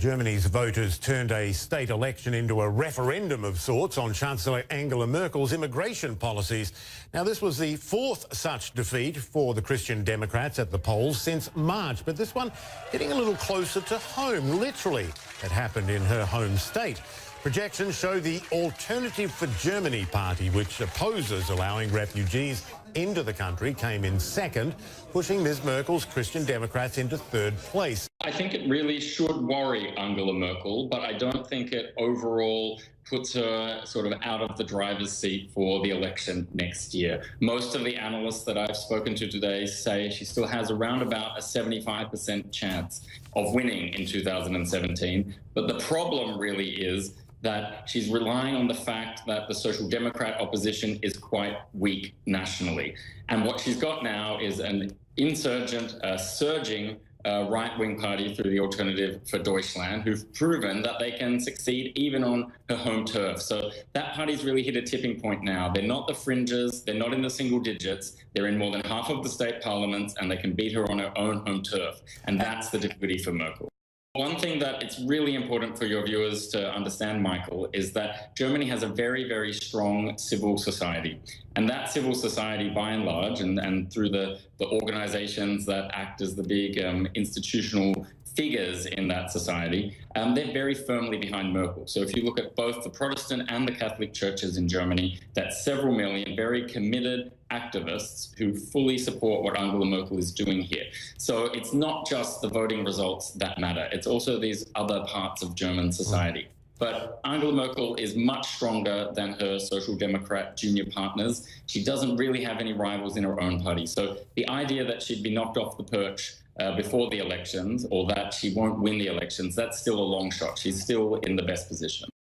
Well, Germany's voters turned a state election into a referendum of sorts on Chancellor Angela Merkel's immigration policies. Now, this was the fourth such defeat for the Christian Democrats at the polls since March, but this one hitting a little closer to home, literally. It happened in her home state. Projections show the Alternative for Germany party, which opposes allowing refugees into the country, came in second, pushing Ms Merkel's Christian Democrats into third place. I think it really should worry Angela Merkel, but I don't think it overall puts her sort of out of the driver's seat for the election next year. Most of the analysts that I've spoken to today say she still has around about a 75% chance of winning in 2017. But the problem really is that she's relying on the fact that the Social Democrat opposition is quite weak nationally. And what she's got now is an insurgent, surging right-wing party through the Alternative for Deutschland, who've proven that they can succeed even on her home turf. So that party's really hit a tipping point now. They're not the fringes, they're not in the single digits, they're in more than half of the state parliaments, and they can beat her on her own home turf. And that's the difficulty for Merkel. One thing that it's really important for your viewers to understand, Michael, is that Germany has a very, very strong civil society. And that civil society, by and large, and through the organizations that act as the big institutional figures in that society, they're very firmly behind Merkel. So if you look at both the Protestant and the Catholic churches in Germany, that's several million very committed activists who fully support what Angela Merkel is doing here. So it's not just the voting results that matter. It's also these other parts of German society. But Angela Merkel is much stronger than her Social Democrat junior partners. She doesn't really have any rivals in her own party. So the idea that she'd be knocked off the perch before the elections, or that she won't win the elections, that's still a long shot. She's still in the best position.